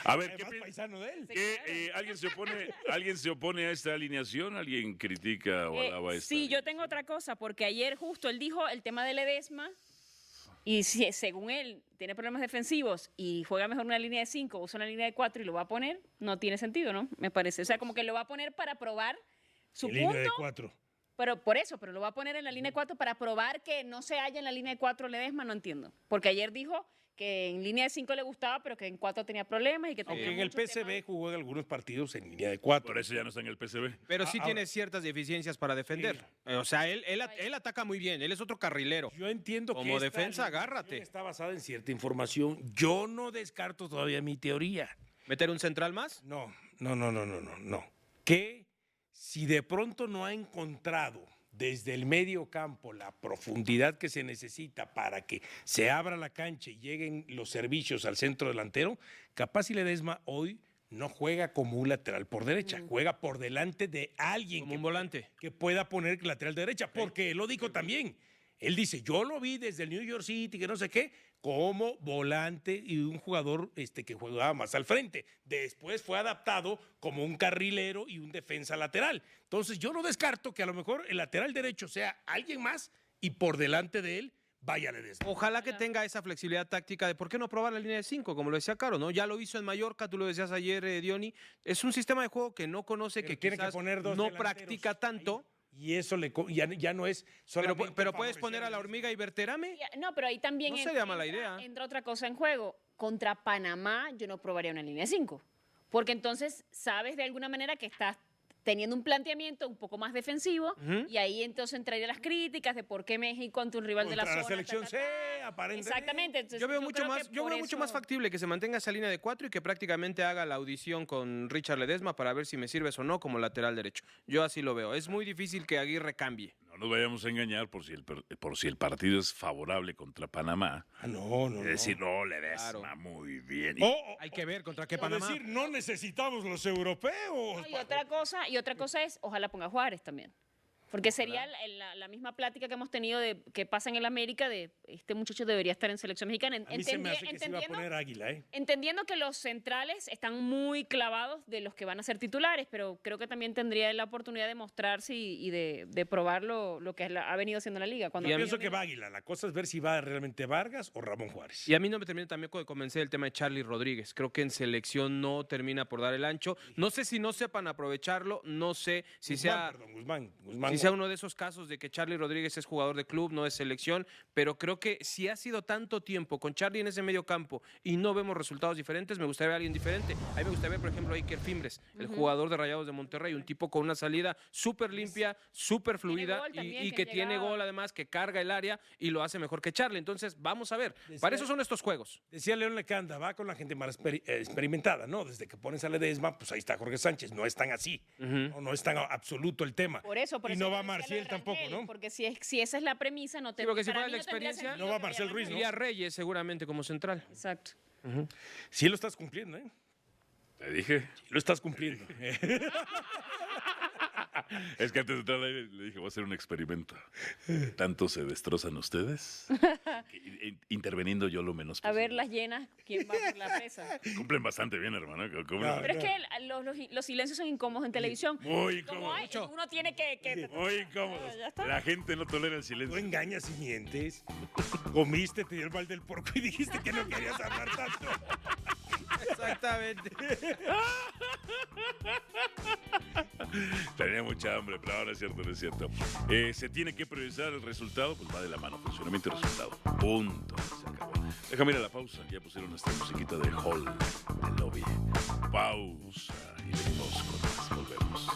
A ver, ¿qué Además, piensas? paisano de él. ¿Qué, ¿Alguien se opone a esta alineación? ¿Alguien critica o alaba esta? Sí, yo tengo otra cosa, porque ayer justo él dijo el tema de Ledesma, y si, según él tiene problemas defensivos y juega mejor una línea de 5, usa una línea de 4 y lo va a poner, no tiene sentido, ¿no? Me parece. O sea, como que lo va a poner para probar su En línea punto, de 4. pero por eso, pero lo va a poner en la línea de 4 para probar que no se halla en la línea de 4 Ledesma, no entiendo. Porque ayer dijo que en línea de 5 le gustaba, pero que en 4 tenía problemas y que tenía Aunque en el muchos PSV temas. jugó en algunos partidos en línea de 4. Por eso ya no está en el PSV. Pero sí Ahora- tiene ciertas deficiencias para defender. O sea, él ataca muy bien, él es otro carrilero. Yo entiendo Como que esta defensa, alineación agárrate. está basada en cierta información. Yo no descarto todavía mi teoría. ¿Meter un central más? No. Que si de pronto no ha encontrado desde el medio campo la profundidad que se necesita para que se abra la cancha y lleguen los servicios al centro delantero, capaz y Ledesma hoy no juega como un lateral por derecha, juega por delante de alguien Como un volante. que pueda poner lateral derecha, porque él lo dijo también. Él dice, yo lo vi desde el New York City, que no sé qué, como volante y un jugador que jugaba más al frente. Después fue adaptado como un carrilero y un defensa lateral. Entonces yo no descarto que a lo mejor el lateral derecho sea alguien más y por delante de él vaya Ledesma. Ojalá que tenga esa flexibilidad táctica de por qué no probar la línea de 5, como lo decía Caro, ¿no? Ya lo hizo en Mallorca, tú lo decías ayer, Diony. Es un sistema de juego que no conoce, Pero que tiene que quizás poner dos no delanteros practica tanto. ahí, y eso ya no es solamente Pero puedes favorecer poner a la hormiga y Berterame. No, pero ahí también No sería mala idea. entra otra cosa en juego. Contra Panamá yo no probaría una línea de 5, porque entonces sabes de alguna manera que estás teniendo un planteamiento un poco más defensivo y ahí entonces entrarían las críticas de por qué México ante un rival de la contra zona. la selección ta, C, ta, ta. aparentemente. Exactamente. Entonces, Yo veo mucho creo más, que yo por veo mucho eso- más factible que se mantenga esa línea de 4 y que prácticamente haga la audición con Richard Ledesma para ver si me sirves o no como lateral derecho. Yo así lo veo. Es muy difícil que Aguirre cambie. No nos vayamos a engañar por si el partido es favorable contra Panamá. No. Es decir, no, Ledesma, Claro. muy bien. Hay que ver contra qué O Panamá. decir, no necesitamos los europeos. No, y otra cosa es, ojalá ponga a Juárez también. Porque sería la misma plática que hemos tenido de que pasa en el América de este muchacho debería estar en selección mexicana. A mí se me hace que se iba a poner Águila, ¿eh? Entendiendo que los centrales están muy clavados de los que van a ser titulares, pero creo que también tendría la oportunidad de mostrarse y de probar lo que ha venido haciendo la liga. Cuando Yo pienso que va Águila. La cosa es ver si va realmente Vargas o Ramón Juárez. Y a mí no me termina también de convencer el tema de Charlie Rodríguez. Creo que en selección no termina por dar el ancho. No sé si no sepan aprovecharlo, no sé si Guzmán, si sea uno de esos casos de que Charlie Rodríguez es jugador de club, no es selección, pero creo que si ha sido tanto tiempo con Charlie en ese medio campo y no vemos resultados diferentes, me gustaría ver a alguien diferente. A mí me gustaría ver, por ejemplo, a Iker Fimbres, el jugador de Rayados de Monterrey, un tipo con una salida súper limpia, súper fluida gol también, y que que tiene llegaba. gol además, que carga el área y lo hace mejor que Charlie. Entonces, vamos a ver. Para eso son estos juegos. Decía León Lecanda, va con la gente más experimentada, ¿no? Desde que pones a Ledesma, pues ahí está Jorge Sánchez. No es tan así. No es tan absoluto el tema. Por eso y yo no va decía lo de Marcial tampoco, Rangel, ¿no? Porque si esa es la premisa, no te Sí, porque si para fuera mí la no tendría experiencia, sentido no va que Marcel vaya Ruiz, ¿no? Iría Reyes seguramente como central. Exacto. Sí lo estás cumpliendo, ¿eh? Te dije. Lo estás cumpliendo. Es que antes de entrar al aire le dije, voy a hacer un experimento. ¿Tanto se destrozan ustedes? Interveniendo yo lo menos A posible. ver las llenas, ¿quién va por la presa? Cumplen bastante bien, hermano. No, Pero es que los silencios son incómodos en televisión. Muy Como incómodo. hay, uno tiene que Muy incómodos. Ya está. La gente no tolera el Tú silencio. engañas y mientes. Comiste, te dio el mal del porco y dijiste que no querías hablar tanto. Exactamente. Tenía mucha hambre, pero ahora es cierto, no es cierto. Se tiene que priorizar el resultado, pues va de la mano, funcionamiento y resultado. Punto. Se acabó. Déjame ir a la pausa. Ya pusieron esta musiquita de hall, de lobby. Pausa. Y venimos con más. Volvemos.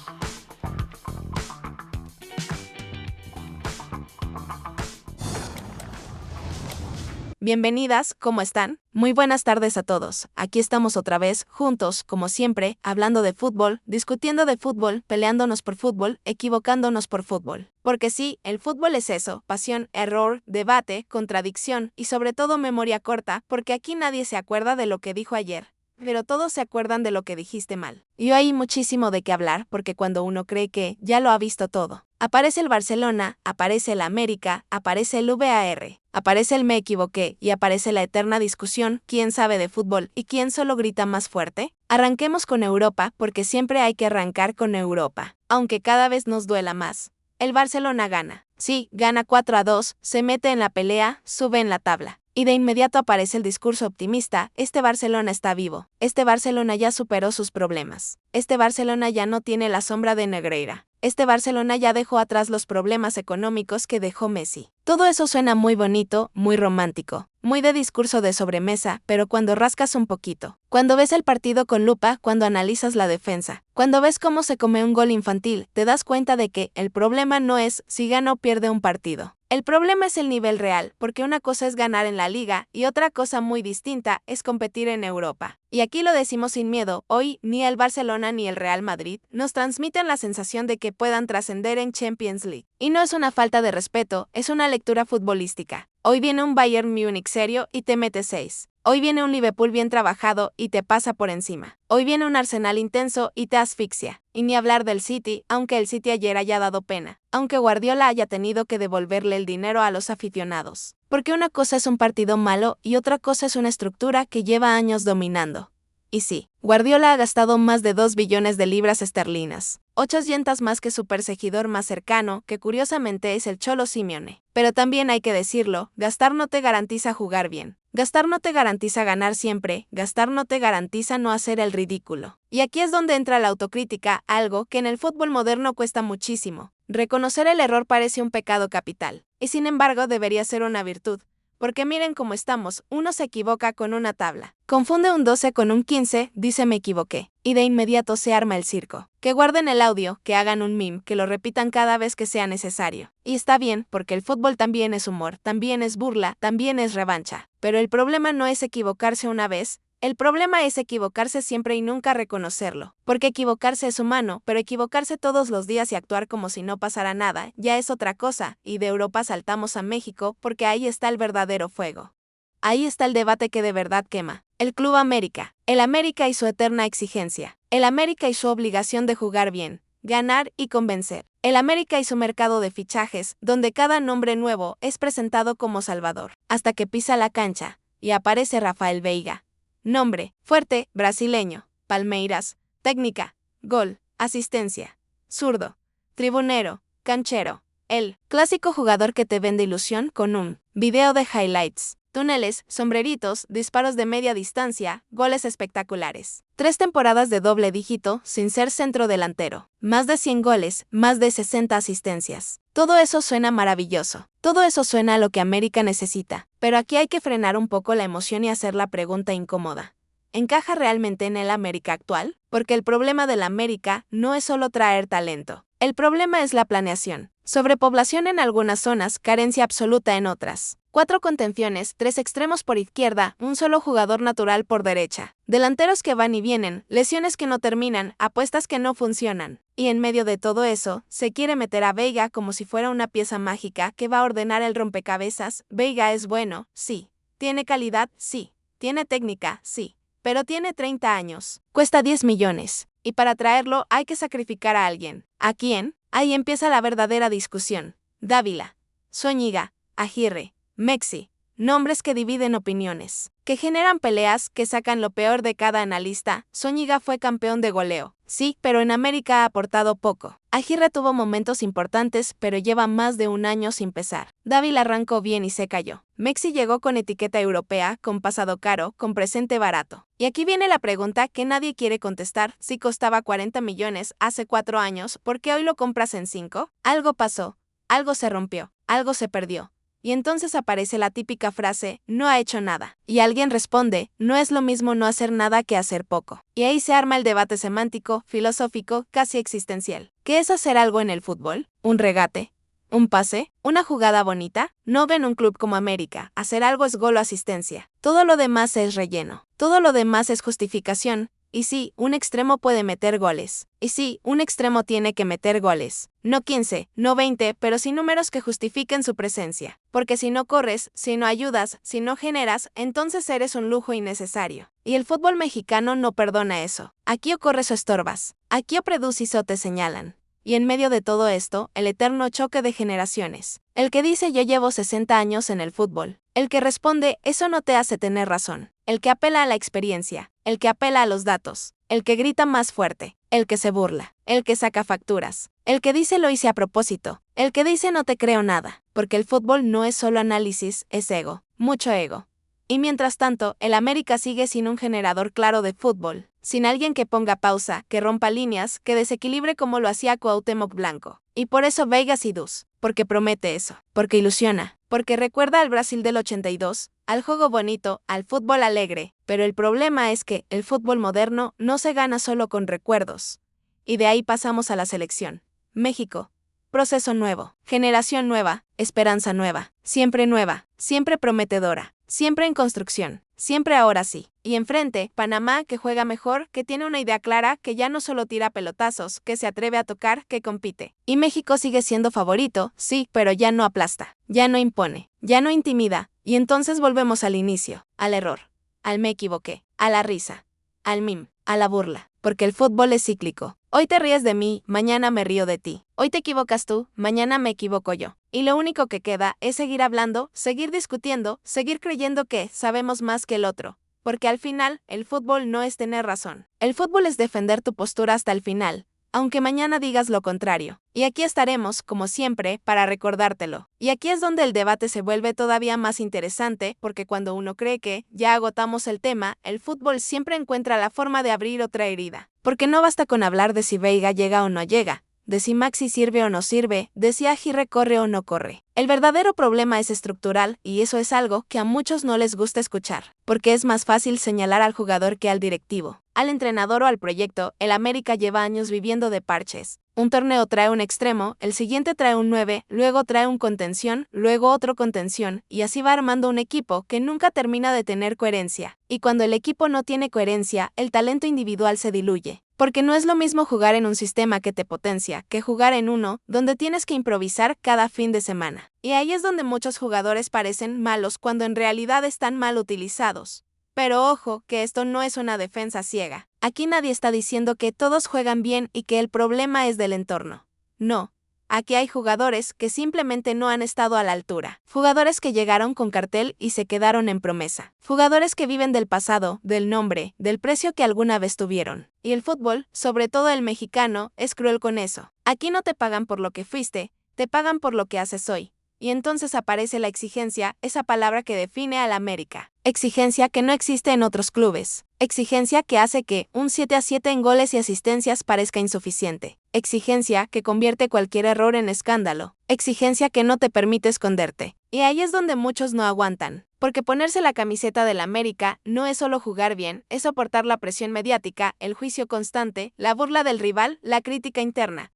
Bienvenidas, ¿cómo están? Muy buenas tardes a todos. Aquí estamos otra vez, juntos, como siempre, hablando de fútbol, discutiendo de fútbol, peleándonos por fútbol, equivocándonos por fútbol. Porque sí, el fútbol es eso, pasión, error, debate, contradicción y sobre todo memoria corta, porque aquí nadie se acuerda de lo que dijo ayer. Pero todos se acuerdan de lo que dijiste mal. Y hay muchísimo de qué hablar, porque cuando uno cree que ya lo ha visto todo, aparece el Barcelona, aparece el América, aparece el VAR, aparece el me equivoqué y aparece la eterna discusión, ¿quién sabe de fútbol y quién solo grita más fuerte? Arranquemos con Europa, porque siempre hay que arrancar con Europa, aunque cada vez nos duela más. El Barcelona gana. Sí, gana 4-2, se mete en la pelea, sube en la tabla. Y de inmediato aparece el discurso optimista, este Barcelona está vivo, este Barcelona ya superó sus problemas, este Barcelona ya no tiene la sombra de Negreira, este Barcelona ya dejó atrás los problemas económicos que dejó Messi. Todo eso suena muy bonito, muy romántico, muy de discurso de sobremesa, pero cuando rascas un poquito, cuando ves el partido con lupa, cuando analizas la defensa, cuando ves cómo se come un gol infantil, te das cuenta de que el problema no es si gana o pierde un partido. El problema es el nivel real, porque una cosa es ganar en la liga y otra cosa muy distinta es competir en Europa. Y aquí lo decimos sin miedo, hoy ni el Barcelona ni el Real Madrid nos transmiten la sensación de que puedan trascender en Champions League. Y no es una falta de respeto, es una lectura futbolística. Hoy viene un Bayern Múnich serio y te mete 6. Hoy viene un Liverpool bien trabajado y te pasa por encima. Hoy viene un Arsenal intenso y te asfixia. Y ni hablar del City, aunque el City ayer haya dado pena. Aunque Guardiola haya tenido que devolverle el dinero a los aficionados. Porque una cosa es un partido malo y otra cosa es una estructura que lleva años dominando. Y sí, Guardiola ha gastado más de 2 billones de libras esterlinas. 800 más que su perseguidor más cercano, que curiosamente es el Cholo Simeone. Pero también hay que decirlo, gastar no te garantiza jugar bien. Gastar no te garantiza ganar siempre, gastar no te garantiza no hacer el ridículo. Y aquí es donde entra la autocrítica, algo que en el fútbol moderno cuesta muchísimo. Reconocer el error parece un pecado capital, y sin embargo debería ser una virtud. Porque miren cómo estamos, uno se equivoca con una tabla. Confunde un 12 con un 15, dice me equivoqué. Y de inmediato se arma el circo. Que guarden el audio, que hagan un meme, que lo repitan cada vez que sea necesario. Y está bien, porque el fútbol también es humor, también es burla, también es revancha. Pero el problema no es equivocarse una vez, el problema es equivocarse siempre y nunca reconocerlo. Porque equivocarse es humano, pero equivocarse todos los días y actuar como si no pasara nada, ya es otra cosa, y de Europa saltamos a México porque ahí está el verdadero fuego. Ahí está el debate que de verdad quema. El Club América. El América y su eterna exigencia. El América y su obligación de jugar bien, ganar y convencer. El América y su mercado de fichajes, donde cada nombre nuevo es presentado como Salvador. Hasta que pisa la cancha, y aparece Rafael Veiga. Nombre, fuerte, brasileño, Palmeiras, técnica, gol, asistencia, zurdo, tribunero, canchero, el clásico jugador que te vende ilusión con un video de highlights, túneles, sombreritos, disparos de media distancia, goles espectaculares. 3 temporadas de doble dígito sin ser centro delantero, más de 100 goles, más de 60 asistencias. Todo eso suena maravilloso, todo eso suena a lo que América necesita, pero aquí hay que frenar un poco la emoción y hacer la pregunta incómoda. ¿Encaja realmente en el América actual? Porque el problema del América no es solo traer talento. El problema es la planeación. Sobrepoblación en algunas zonas, carencia absoluta en otras. 4 contenciones, 3 extremos por izquierda, un solo jugador natural por derecha. Delanteros que van y vienen, lesiones que no terminan, apuestas que no funcionan. Y en medio de todo eso, se quiere meter a Veiga como si fuera una pieza mágica que va a ordenar el rompecabezas. Veiga es bueno, sí. Tiene calidad, sí. Tiene técnica, sí. pero tiene 30 años. Cuesta 10 millones. Y para traerlo hay que sacrificar a alguien. ¿A quién? Ahí empieza la verdadera discusión. Dávila, Zúñiga, Aguirre, Mexi. Nombres que dividen opiniones, que generan peleas, que sacan lo peor de cada analista. Zúñiga fue campeón de goleo, sí, pero en América ha aportado poco. Aguirre tuvo momentos importantes, pero lleva más de un año sin pesar. Dávila arrancó bien y se cayó. Mexi llegó con etiqueta europea, con pasado caro, con presente barato. Y aquí viene la pregunta que nadie quiere contestar. Si costaba 40 millones hace 4 años, ¿por qué hoy lo compras en 5? Algo pasó, algo se rompió, algo se perdió. Y entonces aparece la típica frase, no ha hecho nada. Y alguien responde, no es lo mismo no hacer nada que hacer poco. Y ahí se arma el debate semántico, filosófico, casi existencial. ¿Qué es hacer algo en el fútbol? ¿Un regate? ¿Un pase? ¿Una jugada bonita? No ven un club como América. Hacer algo es gol o asistencia. Todo lo demás es relleno. Todo lo demás es justificación. Y sí, un extremo puede meter goles. Y sí, un extremo tiene que meter goles. No 15, no 20, pero sí números que justifiquen su presencia. Porque si no corres, si no ayudas, si no generas, entonces eres un lujo innecesario. Y el fútbol mexicano no perdona eso. Aquí o corres o estorbas. Aquí o produces o te señalan. Y en medio de todo esto, el eterno choque de generaciones. El que dice yo llevo 60 años en el fútbol. El que responde eso no te hace tener razón. El que apela a la experiencia. El que apela a los datos. El que grita más fuerte. El que se burla. El que saca facturas. El que dice lo hice a propósito. El que dice no te creo nada. Porque el fútbol no es solo análisis, es ego. Mucho ego. Y mientras tanto, el América sigue sin un generador claro de fútbol, sin alguien que ponga pausa, que rompa líneas, que desequilibre como lo hacía Cuauhtémoc Blanco. Y por eso Vegas y Dus, porque promete eso, porque ilusiona, porque recuerda al Brasil del 82, al juego bonito, al fútbol alegre. Pero el problema es que el fútbol moderno no se gana solo con recuerdos. Y de ahí pasamos a la selección. México. Proceso nuevo, generación nueva, esperanza nueva, siempre prometedora. Siempre en construcción, siempre ahora sí. Y enfrente, Panamá, que juega mejor, que tiene una idea clara, que ya no solo tira pelotazos, que se atreve a tocar, que compite. Y México sigue siendo favorito, sí, pero ya no aplasta, ya no impone, ya no intimida. Y entonces volvemos al inicio, al error, al me equivoqué, a la risa, al meme, a la burla. Porque el fútbol es cíclico. Hoy te ríes de mí, mañana me río de ti. Hoy te equivocas tú, mañana me equivoco yo. Y lo único que queda es seguir hablando, seguir discutiendo, seguir creyendo que sabemos más que el otro. Porque al final, el fútbol no es tener razón. El fútbol es defender tu postura hasta el final, aunque mañana digas lo contrario. Y aquí estaremos, como siempre, para recordártelo. Y aquí es donde el debate se vuelve todavía más interesante, porque cuando uno cree que ya agotamos el tema, el fútbol siempre encuentra la forma de abrir otra herida. Porque no basta con hablar de si Veiga llega o no llega, de si Maxi sirve o no sirve, de si Aguirre corre o no corre. El verdadero problema es estructural, y eso es algo que a muchos no les gusta escuchar, porque es más fácil señalar al jugador que al directivo, al entrenador o al proyecto. El América lleva años viviendo de parches. Un torneo trae un extremo, el siguiente trae un 9, luego trae un contención, luego otro contención, y así va armando un equipo que nunca termina de tener coherencia. Y cuando el equipo no tiene coherencia, el talento individual se diluye. Porque no es lo mismo jugar en un sistema que te potencia, que jugar en uno, donde tienes que improvisar cada fin de semana. Y ahí es donde muchos jugadores parecen malos cuando en realidad están mal utilizados. Pero ojo, que esto no es una defensa ciega. Aquí nadie está diciendo que todos juegan bien y que el problema es del entorno. No. Aquí hay jugadores que simplemente no han estado a la altura. Jugadores que llegaron con cartel y se quedaron en promesa. Jugadores que viven del pasado, del nombre, del precio que alguna vez tuvieron. Y el fútbol, sobre todo el mexicano, es cruel con eso. Aquí no te pagan por lo que fuiste, te pagan por lo que haces hoy. Y entonces aparece la exigencia, esa palabra que define al América. Exigencia que no existe en otros clubes. Exigencia que hace que un 7-7 en goles y asistencias parezca insuficiente. Exigencia que convierte cualquier error en escándalo. Exigencia que no te permite esconderte. Y ahí es donde muchos no aguantan. Porque ponerse la camiseta del América no es solo jugar bien, es soportar la presión mediática, el juicio constante, la burla del rival, la crítica interna.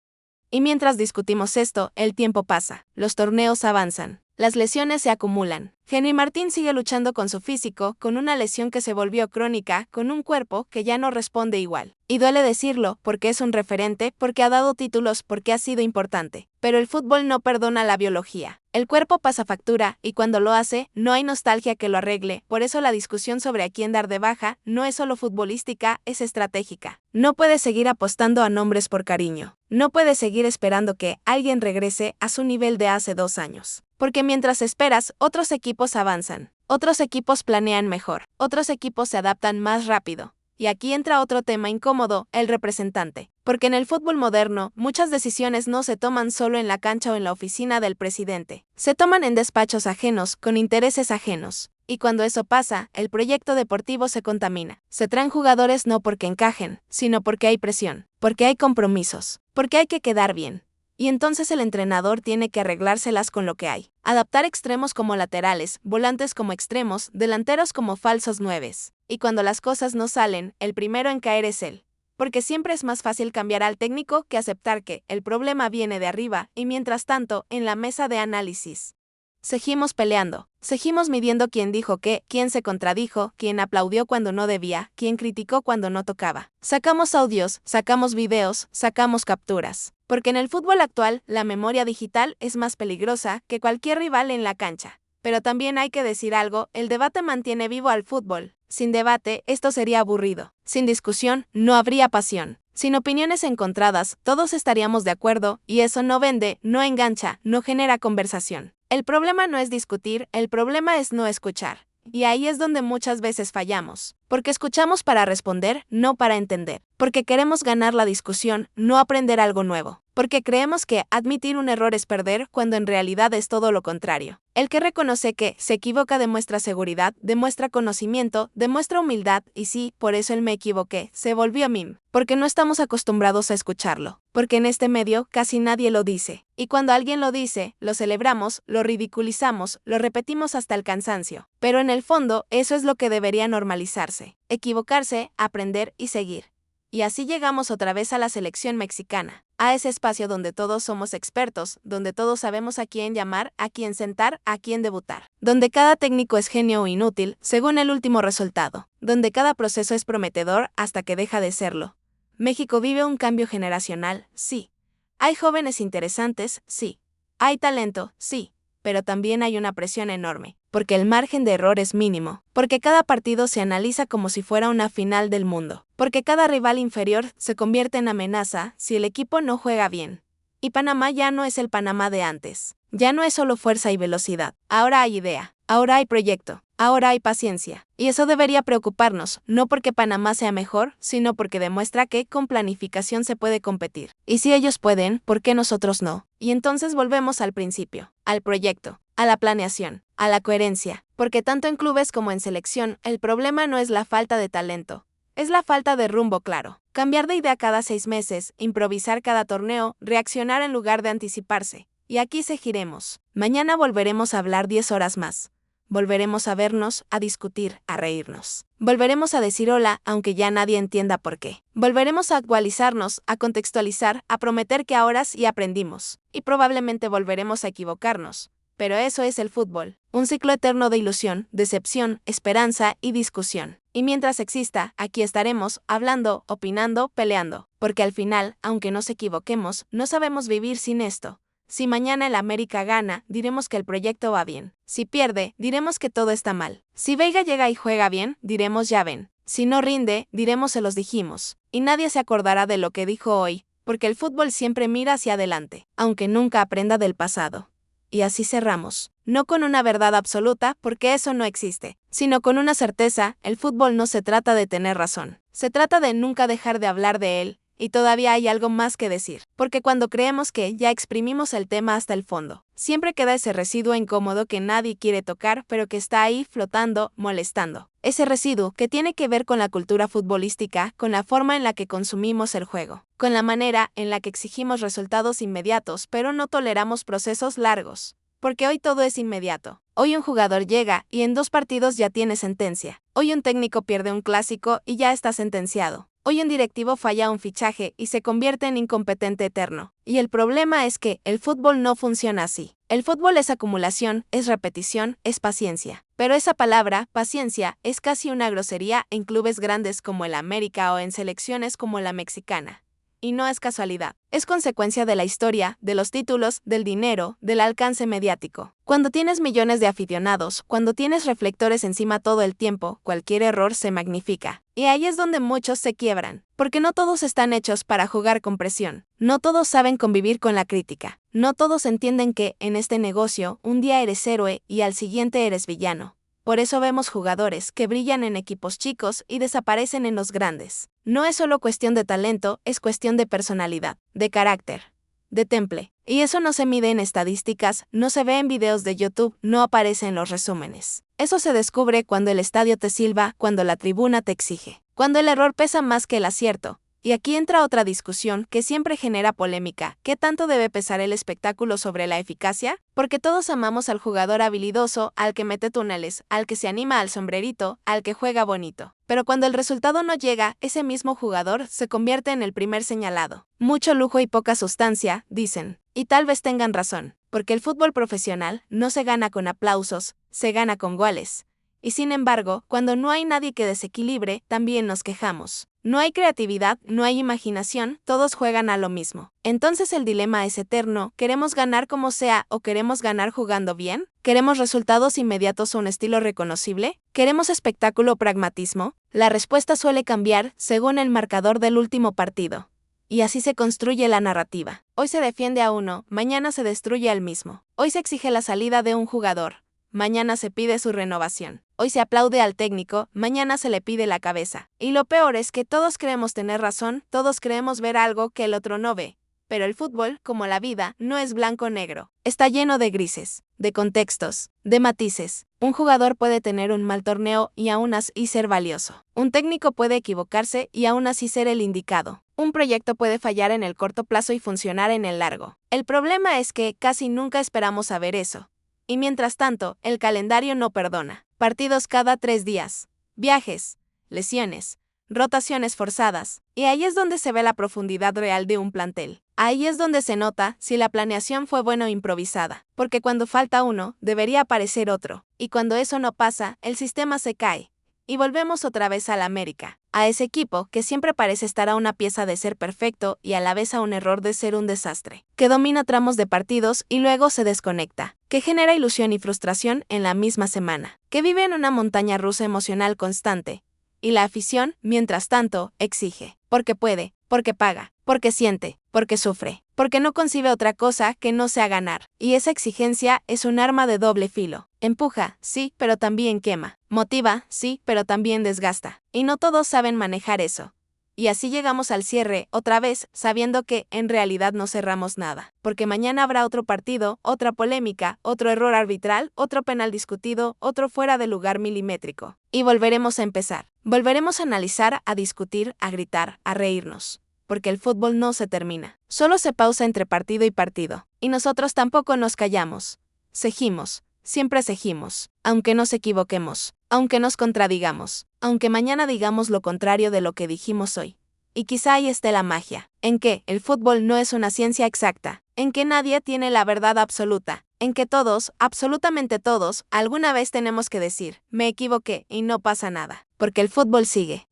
Y mientras discutimos esto, el tiempo pasa, los torneos avanzan, las lesiones se acumulan, Henry Martín sigue luchando con su físico, con una lesión que se volvió crónica, con un cuerpo que ya no responde igual. Y duele decirlo, porque es un referente, porque ha dado títulos, porque ha sido importante. Pero el fútbol no perdona la biología. El cuerpo pasa factura, y cuando lo hace, no hay nostalgia que lo arregle. Por eso la discusión sobre a quién dar de baja no es solo futbolística, es estratégica. No puedes seguir apostando a nombres por cariño. No puedes seguir esperando que alguien regrese a su nivel de hace 2 años. Porque mientras esperas, otros equipos avanzan. Otros equipos planean mejor. Otros equipos se adaptan más rápido. Y aquí entra otro tema incómodo, el representante. Porque en el fútbol moderno, muchas decisiones no se toman solo en la cancha o en la oficina del presidente. Se toman en despachos ajenos, con intereses ajenos. Y cuando eso pasa, el proyecto deportivo se contamina. Se traen jugadores no porque encajen, sino porque hay presión, porque hay compromisos, porque hay que quedar bien. Y entonces el entrenador tiene que arreglárselas con lo que hay. Adaptar extremos como laterales, volantes como extremos, delanteros como falsos nueves. Y cuando las cosas no salen, el primero en caer es él. Porque siempre es más fácil cambiar al técnico que aceptar que el problema viene de arriba y mientras tanto, en la mesa de análisis. Seguimos peleando, seguimos midiendo quién dijo qué, quién se contradijo, quién aplaudió cuando no debía, quién criticó cuando no tocaba. Sacamos audios, sacamos videos, sacamos capturas. Porque en el fútbol actual, la memoria digital es más peligrosa que cualquier rival en la cancha. Pero también hay que decir algo, el debate mantiene vivo al fútbol. Sin debate, esto sería aburrido. Sin discusión, no habría pasión. Sin opiniones encontradas, todos estaríamos de acuerdo, y eso no vende, no engancha, no genera conversación. El problema no es discutir, el problema es no escuchar. Y ahí es donde muchas veces fallamos. Porque escuchamos para responder, no para entender. Porque queremos ganar la discusión, no aprender algo nuevo. Porque creemos que admitir un error es perder, cuando en realidad es todo lo contrario. El que reconoce que se equivoca demuestra seguridad, demuestra conocimiento, demuestra humildad, y sí, por eso el me equivoqué, se volvió meme. Porque no estamos acostumbrados a escucharlo. Porque en este medio casi nadie lo dice. Y cuando alguien lo dice, lo celebramos, lo ridiculizamos, lo repetimos hasta el cansancio. Pero en el fondo, eso es lo que debería normalizarse. Equivocarse, aprender y seguir. Y así llegamos otra vez a la selección mexicana, a ese espacio donde todos somos expertos, donde todos sabemos a quién llamar, a quién sentar, a quién debutar, donde cada técnico es genio o inútil, según el último resultado, donde cada proceso es prometedor hasta que deja de serlo. México vive un cambio generacional, sí. Hay jóvenes interesantes, sí. Hay talento, sí. Pero también hay una presión enorme, porque el margen de error es mínimo, porque cada partido se analiza como si fuera una final del mundo, porque cada rival inferior se convierte en amenaza si el equipo no juega bien. Y Panamá ya no es el Panamá de antes, ya no es solo fuerza y velocidad, ahora hay idea, ahora hay proyecto, ahora hay paciencia. Y eso debería preocuparnos, no porque Panamá sea mejor, sino porque demuestra que con planificación se puede competir. Y si ellos pueden, ¿por qué nosotros no? Y entonces volvemos al principio, al proyecto, a la planeación, a la coherencia, porque tanto en clubes como en selección, el problema no es la falta de talento, es la falta de rumbo claro. Cambiar de idea cada 6 meses, improvisar cada torneo, reaccionar en lugar de anticiparse. Y aquí seguiremos. Mañana volveremos a hablar 10 horas más. Volveremos a vernos, a discutir, a reírnos. Volveremos a decir hola, aunque ya nadie entienda por qué. Volveremos a actualizarnos, a contextualizar, a prometer que ahora sí aprendimos. Y probablemente volveremos a equivocarnos. Pero eso es el fútbol. Un ciclo eterno de ilusión, decepción, esperanza y discusión. Y mientras exista, aquí estaremos, hablando, opinando, peleando. Porque al final, aunque nos equivoquemos, no sabemos vivir sin esto. Si mañana el América gana, diremos que el proyecto va bien. Si pierde, diremos que todo está mal. Si Veiga llega y juega bien, diremos ya ven. Si no rinde, diremos se los dijimos. Y nadie se acordará de lo que dijo hoy, porque el fútbol siempre mira hacia adelante, aunque nunca aprenda del pasado. Y así cerramos. No con una verdad absoluta, porque eso no existe, sino con una certeza, el fútbol no se trata de tener razón. Se trata de nunca dejar de hablar de él. Y todavía hay algo más que decir, porque cuando creemos que ya exprimimos el tema hasta el fondo, siempre queda ese residuo incómodo que nadie quiere tocar, pero que está ahí flotando, molestando. Ese residuo que tiene que ver con la cultura futbolística, con la forma en la que consumimos el juego, con la manera en la que exigimos resultados inmediatos, pero no toleramos procesos largos. Porque hoy todo es inmediato. Hoy un jugador llega y en 2 partidos ya tiene sentencia. Hoy un técnico pierde un clásico y ya está sentenciado. Hoy un directivo falla un fichaje y se convierte en incompetente eterno. Y el problema es que el fútbol no funciona así. El fútbol es acumulación, es repetición, es paciencia. Pero esa palabra, paciencia, es casi una grosería en clubes grandes como el América o en selecciones como la mexicana. Y no es casualidad, es consecuencia de la historia, de los títulos, del dinero, del alcance mediático. Cuando tienes millones de aficionados, cuando tienes reflectores encima todo el tiempo, cualquier error se magnifica. Y ahí es donde muchos se quiebran, porque no todos están hechos para jugar con presión, no todos saben convivir con la crítica, no todos entienden que, en este negocio, un día eres héroe y al siguiente eres villano. Por eso vemos jugadores que brillan en equipos chicos y desaparecen en los grandes. No es solo cuestión de talento, es cuestión de personalidad, de carácter, de temple. Y eso no se mide en estadísticas, no se ve en videos de YouTube, no aparece en los resúmenes. Eso se descubre cuando el estadio te silba, cuando la tribuna te exige, cuando el error pesa más que el acierto. Y aquí entra otra discusión que siempre genera polémica. ¿Qué tanto debe pesar el espectáculo sobre la eficacia? Porque todos amamos al jugador habilidoso, al que mete túneles, al que se anima al sombrerito, al que juega bonito. Pero cuando el resultado no llega, ese mismo jugador se convierte en el primer señalado. Mucho lujo y poca sustancia, dicen. Y tal vez tengan razón, porque el fútbol profesional no se gana con aplausos, se gana con goles. Y sin embargo, cuando no hay nadie que desequilibre, también nos quejamos. No hay creatividad, no hay imaginación, todos juegan a lo mismo. Entonces el dilema es eterno, ¿queremos ganar como sea o queremos ganar jugando bien? ¿Queremos resultados inmediatos o un estilo reconocible? ¿Queremos espectáculo o pragmatismo? La respuesta suele cambiar según el marcador del último partido. Y así se construye la narrativa. Hoy se defiende a uno, mañana se destruye al mismo. Hoy se exige la salida de un jugador. Mañana se pide su renovación. Hoy se aplaude al técnico, mañana se le pide la cabeza. Y lo peor es que todos creemos tener razón, todos creemos ver algo que el otro no ve. Pero el fútbol, como la vida, no es blanco-negro. Está lleno de grises, de contextos, de matices. Un jugador puede tener un mal torneo y aún así ser valioso. Un técnico puede equivocarse y aún así ser el indicado. Un proyecto puede fallar en el corto plazo y funcionar en el largo. El problema es que casi nunca esperamos saber eso. Y mientras tanto, el calendario no perdona. Partidos cada 3 días, viajes, lesiones, rotaciones forzadas. Y ahí es donde se ve la profundidad real de un plantel. Ahí es donde se nota si la planeación fue buena o improvisada. Porque cuando falta uno, debería aparecer otro. Y cuando eso no pasa, el sistema se cae. Y volvemos otra vez al América, a ese equipo que siempre parece estar a una pieza de ser perfecto y a la vez a un error de ser un desastre, que domina tramos de partidos y luego se desconecta, que genera ilusión y frustración en la misma semana, que vive en una montaña rusa emocional constante, y la afición, mientras tanto, exige, porque puede, porque paga, porque siente, porque sufre, porque no concibe otra cosa que no sea ganar, y esa exigencia es un arma de doble filo. Empuja, sí, pero también quema. Motiva, sí, pero también desgasta. Y no todos saben manejar eso. Y así llegamos al cierre, otra vez, sabiendo que, en realidad, no cerramos nada. Porque mañana habrá otro partido, otra polémica, otro error arbitral, otro penal discutido, otro fuera de lugar milimétrico. Y volveremos a empezar. Volveremos a analizar, a discutir, a gritar, a reírnos. Porque el fútbol no se termina. Solo se pausa entre partido y partido. Y nosotros tampoco nos callamos. Seguimos. Siempre seguimos, aunque nos equivoquemos, aunque nos contradigamos, aunque mañana digamos lo contrario de lo que dijimos hoy. Y quizá ahí esté la magia, en que el fútbol no es una ciencia exacta, en que nadie tiene la verdad absoluta, en que todos, absolutamente todos, alguna vez tenemos que decir, me equivoqué y no pasa nada, porque el fútbol sigue.